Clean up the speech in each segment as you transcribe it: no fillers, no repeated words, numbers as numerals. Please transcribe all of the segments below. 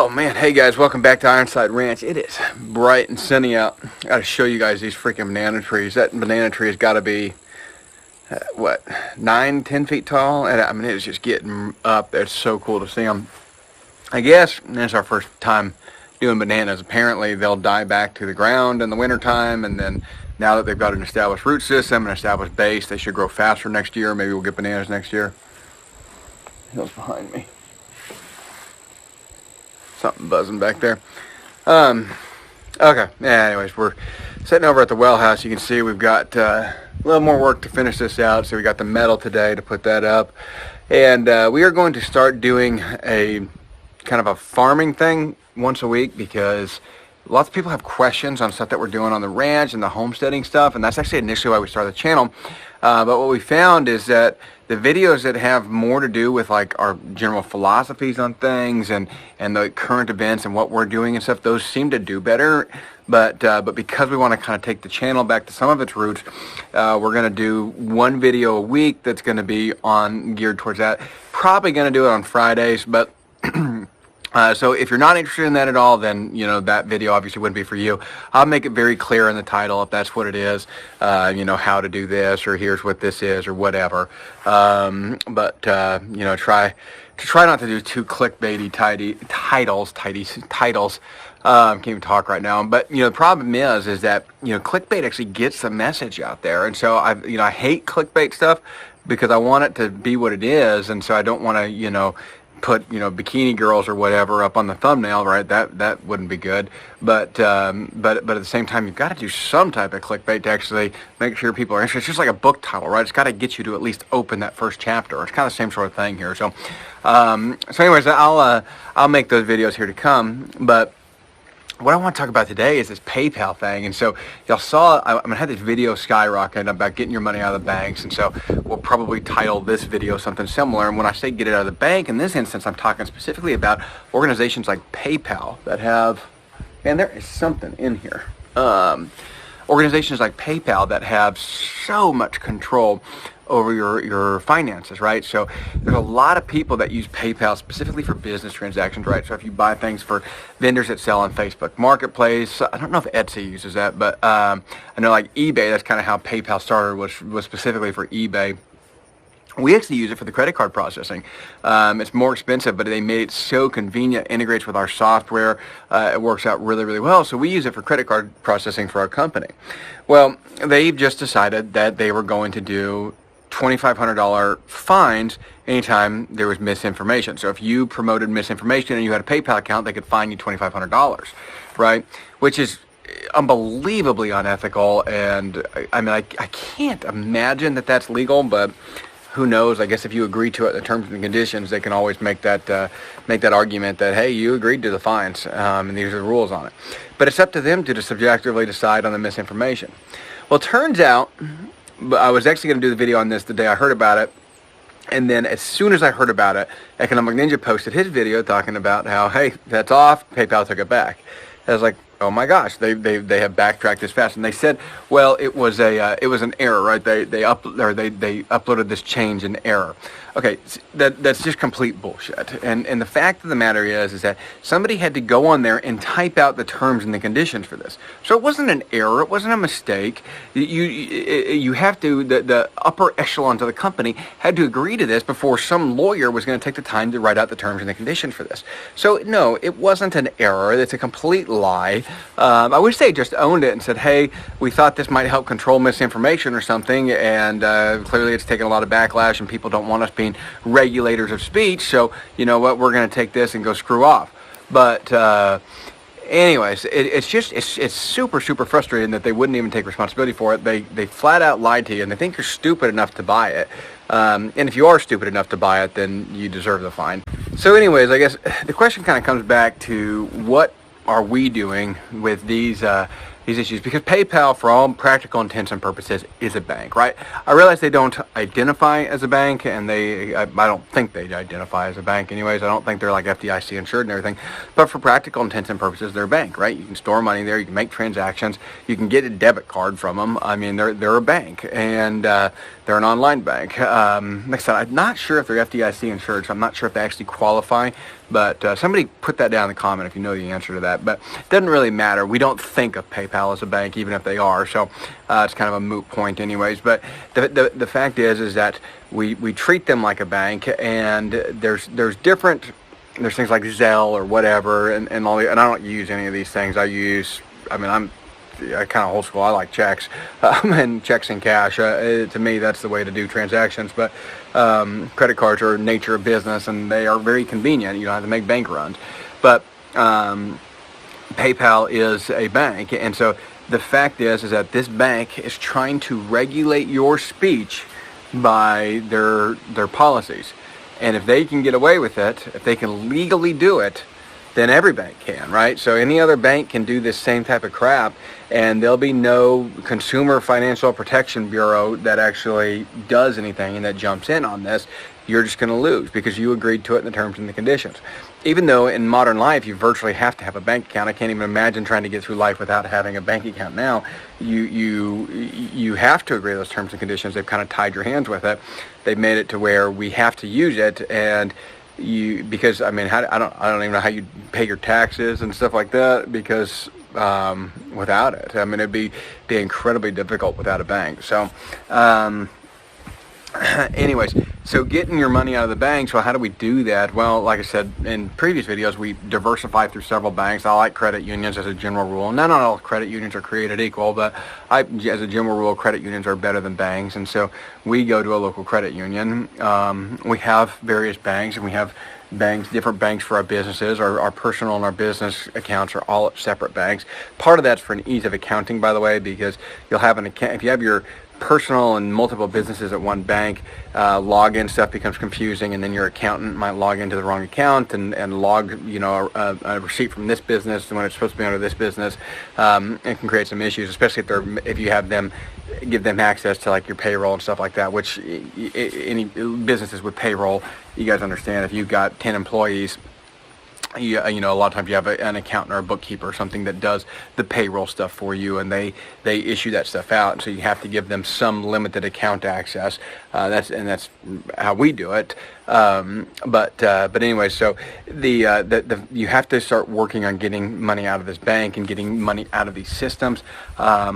Oh man, hey guys, welcome back to Ironside Ranch. It is bright and sunny out. I gotta show you guys these freaking banana trees. That banana tree has got to be, what, 9-10 feet tall? And I mean, it is just getting up there. It's so cool to see them. I guess it's our first time doing bananas. Apparently, they'll die back to the ground in the wintertime, and then now that they've got an established root system, an established base, they should grow faster next year. Maybe we'll get bananas next year. Hill's behind me. Something buzzing back there. Okay. Yeah, anyways, we're sitting over at the well house. You can see we've got a little more work to finish this out. So we got the metal today to put that up. And we are going to start doing a kind of a farming thing once a week because lots of people have questions on stuff that we're doing on the ranch and the homesteading stuff. And that's actually initially why we started the channel. But what we found is that the videos that have more to do with like our general philosophies on things and the current events and what we're doing and stuff, those seem to do better. But because we want to kind of take the channel back to some of its roots, we're going to do one video a week that's going to be geared towards that. Probably going to do it on Fridays, but so if you're not interested in that at all, then, you know, that video obviously wouldn't be for you. I'll make it very clear in the title if that's what it is, you know, how to do this, or here's what this is, or whatever. You know, try not to do too clickbaity titles. Can't even talk right now. But, you know, the problem is that, you know, clickbait actually gets the message out there. And so I hate clickbait stuff because I want it to be what it is. And so I don't want to, you know, put, you know, bikini girls or whatever up on the thumbnail, right? That wouldn't be good. But at the same time, you've got to do some type of clickbait to actually make sure people are interested. It's just like a book title, right? It's got to get you to at least open that first chapter. It's kind of the same sort of thing here. So anyways, I'll make those videos here to come. But what I want to talk about today is this PayPal thing. And so y'all saw, I'm going to have this video skyrocket about getting your money out of the banks. And so we'll probably title this video something similar. And when I say get it out of the bank, in this instance, I'm talking specifically about organizations like PayPal that have, and there is something in here. Organizations like PayPal that have so much control over your finances, right? So there's a lot of people that use PayPal specifically for business transactions, right? So if you buy things for vendors that sell on Facebook Marketplace, I don't know if Etsy uses that, but I know like eBay, that's kind of how PayPal started, was specifically for eBay. We actually use it for the credit card processing. It's more expensive, but they made it so convenient, integrates with our software. It works out really, really well. So we use it for credit card processing for our company. Well, they've just decided that they were going to do $2,500 fines anytime there was misinformation. So if you promoted misinformation and you had a PayPal account, they could fine you $2,500, right? Which is unbelievably unethical. And I mean, I can't imagine that that's legal, but who knows? I guess if you agree to it, the terms and conditions, they can always make that argument that, hey, you agreed to the fines, and these are the rules on it. But it's up to them to subjectively decide on the misinformation. Well, it turns out, but I was actually going to do the video on this the day I heard about it, and then as soon as I heard about it, Economic Ninja posted his video talking about how, hey, that's off, PayPal took it back. I was like, oh my gosh, they have backtracked this fast, and they said, well, it was an error, right? They uploaded this change in error. Okay, that's just complete bullshit. And the fact of the matter is that somebody had to go on there and type out the terms and the conditions for this. So it wasn't an error, it wasn't a mistake. You have to, the upper echelons of the company had to agree to this before some lawyer was going to take the time to write out the terms and the conditions for this. So no, it wasn't an error. It's a complete lie. I wish they just owned it and said, hey, we thought this might help control misinformation or something, and clearly it's taken a lot of backlash and people don't want us being regulators of speech, so you know what, we're going to take this and go screw off. But anyways, it's super frustrating that they wouldn't even take responsibility for it. They flat out lied to you, and they think you're stupid enough to buy it. And if you are stupid enough to buy it, then you deserve the fine. So anyways, I guess the question kind of comes back to what are we doing with these these issues, because PayPal, for all practical intents and purposes, is a bank, right? I realize they don't identify as a bank, and I don't think they identify as a bank anyways. I don't think they're like FDIC insured and everything, but for practical intents and purposes, they're a bank, right? You can store money there, you can make transactions, you can get a debit card from them. I mean, they're a bank, and they're an online bank. Like I said, I'm not sure if they're FDIC insured, so I'm not sure if they actually qualify. But somebody put that down in the comment if you know the answer to that. But it doesn't really matter. We don't think of PayPal as a bank, even if they are. So it's kind of a moot point anyways. But the fact is that we treat them like a bank, and there's things like Zelle or whatever, and all and I don't use any of these things. I'm kind of old school. I like checks and checks and cash. To me, that's the way to do transactions. But credit cards are nature of business, and they are very convenient. You don't have to make bank runs. But PayPal is a bank, and so the fact is that this bank is trying to regulate your speech by their policies. And if they can get away with it, if they can legally do it, then every bank can, right? So any other bank can do this same type of crap, and there'll be no Consumer Financial Protection Bureau that actually does anything and that jumps in on this. You're just going to lose because you agreed to it in the terms and the conditions. Even though in modern life you virtually have to have a bank account. I can't even imagine trying to get through life without having a bank account now. You have to agree to those terms and conditions. They've kind of tied your hands with it. They've made it to where we have to use it, and because I don't even know how you pay your taxes and stuff like that, because without it, I mean, it'd be incredibly difficult without a bank. So anyways, so getting your money out of the banks, well, how do we do that? Well, like I said in previous videos, we diversify through several banks. I like credit unions as a general rule. Not all credit unions are created equal, but as a general rule, credit unions are better than banks, and so we go to a local credit union. We have various banks, and we have different banks for our businesses. Our personal and our business accounts are all at separate banks. Part of that's for an ease of accounting, by the way, because you'll have an account, if you have your personal and multiple businesses at one bank, login stuff becomes confusing, and then your accountant might log into the wrong account and log a receipt from this business when it's supposed to be under this business. It can create some issues, especially if you have them give them access to like your payroll and stuff like that, which any businesses with payroll, you guys understand, if you've got 10 employees, a lot of times you have an accountant or a bookkeeper or something that does the payroll stuff for you, and they issue that stuff out, and so you have to give them some limited account access. That's how we do it. But anyway, so you have to start working on getting money out of this bank and getting money out of these systems. I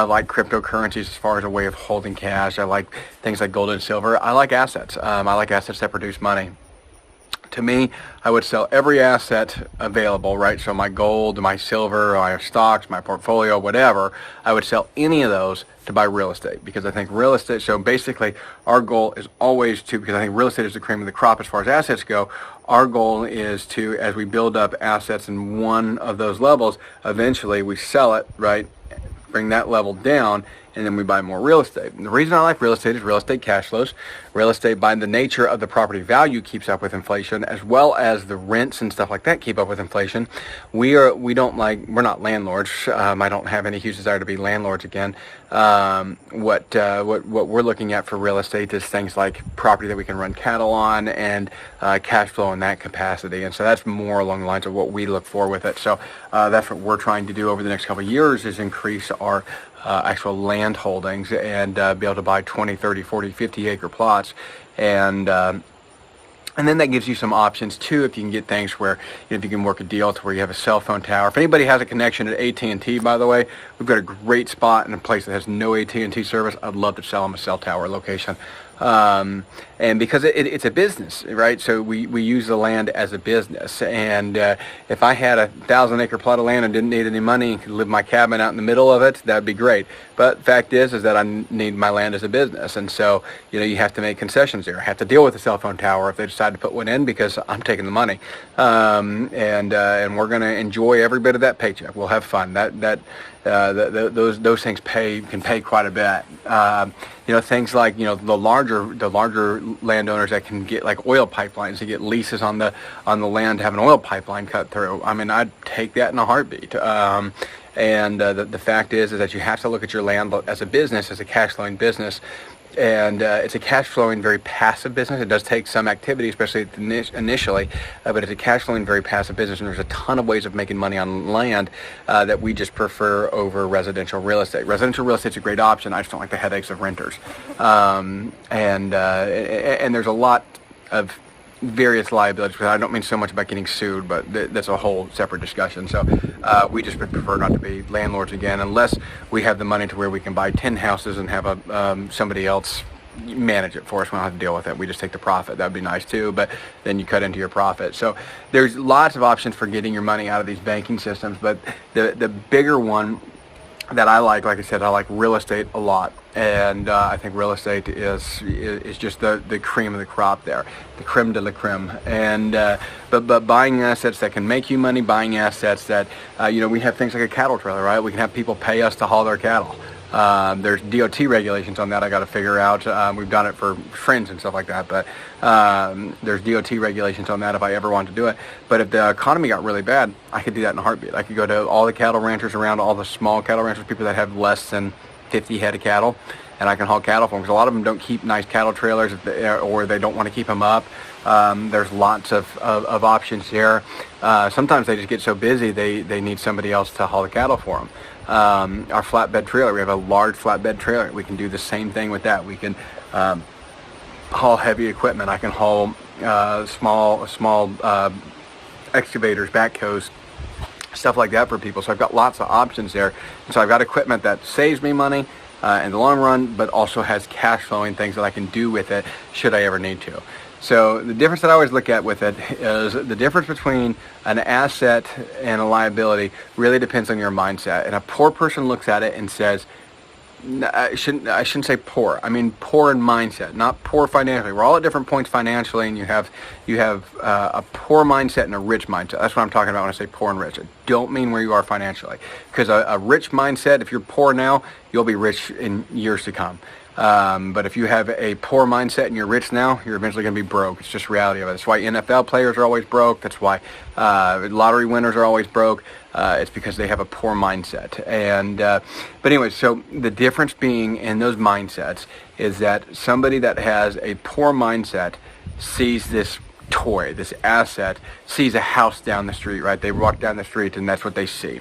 like cryptocurrencies as far as a way of holding cash. I like things like gold and silver. I like assets. I like assets that produce money. To me, I would sell every asset available, right? So my gold, my silver, my stocks, my portfolio, whatever, I would sell any of those to buy real estate, because I think real estate, so basically our goal is always because I think real estate is the cream of the crop as far as assets go. Our goal is to, as we build up assets in one of those levels, eventually we sell it, right? Bring that level down, and then we buy more real estate. And the reason I like real estate is real estate cash flows. Real estate, by the nature of the property value, keeps up with inflation, as well as the rents and stuff like that keep up with inflation. We're not landlords. I don't have any huge desire to be landlords again. What we're looking at for real estate is things like property that we can run cattle on, and cash flow in that capacity. And so that's more along the lines of what we look for with it. So that's what we're trying to do over the next couple of years, is increase our actual land holdings and be able to buy 20, 30, 40, 50 acre plots. And then that gives you some options too, if you can get things where, if you can work a deal to where you have a cell phone tower. If anybody has a connection at AT&T, by the way, we've got a great spot in a place that has no AT&T service. I'd love to sell them a cell tower location. And because it's a business, right? So we use the land as a business. And if I had a 1,000-acre plot of land and didn't need any money and could live my cabin out in the middle of it, that'd be great. But the fact is that I need my land as a business. And so, you have to make concessions there. I have to deal with the cell phone tower if they decide to put one in, because I'm taking the money. And we're going to enjoy every bit of that paycheck. We'll have fun. Those things can pay quite a bit. Things like, the larger landowners that can get like oil pipelines, to get leases on the land to have an oil pipeline cut through. I mean, I'd take that in a heartbeat. And the fact is that you have to look at your land as a business, as a cash flowing business. And it's a cash flowing, very passive business. It does take some activity, especially initially, but it's a cash flowing, very passive business. And there's a ton of ways of making money on land that we just prefer over residential real estate. Residential real estate's a great option. I just don't like the headaches of renters. And there's a lot of various liabilities. I don't mean so much about getting sued, but that's a whole separate discussion. So we just prefer not to be landlords again, unless we have the money to where we can buy 10 houses and have somebody else manage it for us. We don't have to deal with it. We just take the profit. That would be nice too, but then you cut into your profit. So there's lots of options for getting your money out of these banking systems, but the bigger one that I like I said, I like real estate a lot. And I think real estate is just the cream of the crop there, the creme de la creme. And but buying assets that can make you money, buying assets that we have things like a cattle trailer, right? We can have people pay us to haul their cattle. There's DOT regulations on that I got to figure out. We've done it for friends and stuff like that, but there's DOT regulations on that if I ever want to do it. But if the economy got really bad, I could do that in a heartbeat. I could go to all the cattle ranchers around, all the small cattle ranchers, people that have less than 50 head of cattle, and I can haul cattle for them, because a lot of them don't keep nice cattle trailers, or they don't want to keep them up. There's lots of options there. Sometimes they just get so busy they need somebody else to haul the cattle for them. Our flatbed trailer, we have a large flatbed trailer. We can do the same thing with that. We can haul heavy equipment. I can haul small excavators, backhoes, stuff like that for people. So I've got lots of options there. And so I've got equipment that saves me money in the long run, but also has cash flowing things that I can do with it should I ever need to. So the difference that I always look at with it is the difference between an asset and a liability really depends on your mindset. And a poor person looks at it and says, I shouldn't say poor. I mean poor in mindset, not poor financially. We're all at different points financially, and you have a poor mindset and a rich mindset. That's what I'm talking about when I say poor and rich. I don't mean where you are financially, because a rich mindset, if you're poor now, you'll be rich in years to come. But if you have a poor mindset and you're rich now, you're eventually going to be broke. It's just reality of it. That's why NFL players are always broke. That's why lottery winners are always broke. It's because they have a poor mindset. And but anyway, so the difference being in those mindsets is that somebody that has a poor mindset sees this toy, this asset, sees a house down the street, right? They walk down the street and that's what they see.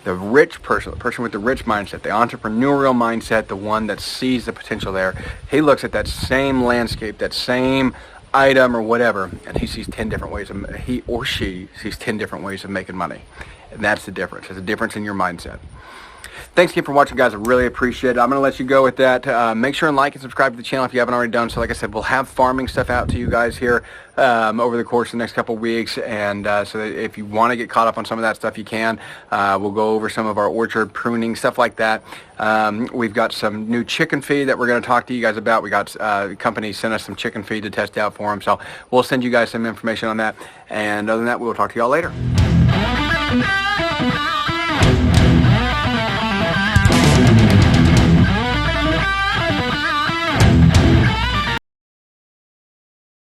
The rich person, the person with the rich mindset, the entrepreneurial mindset, the one that sees the potential there, he looks at that same landscape, that same item or whatever, and he sees 10 different ways he or she sees 10 different ways of making money. And that's the difference. It's a difference in your mindset. Thanks again for watching, guys. I really appreciate it. I'm going to let you go with that. Make sure and like and subscribe to the channel if you haven't already done so. Like I said, we'll have farming stuff out to you guys here over the course of the next couple of weeks. And so that if you want to get caught up on some of that stuff, you can. We'll go over some of our orchard pruning, stuff like that. We've got some new chicken feed that we're going to talk to you guys about. We got the company sent us some chicken feed to test out for them. So we'll send you guys some information on that. And other than that, we'll talk to y'all later.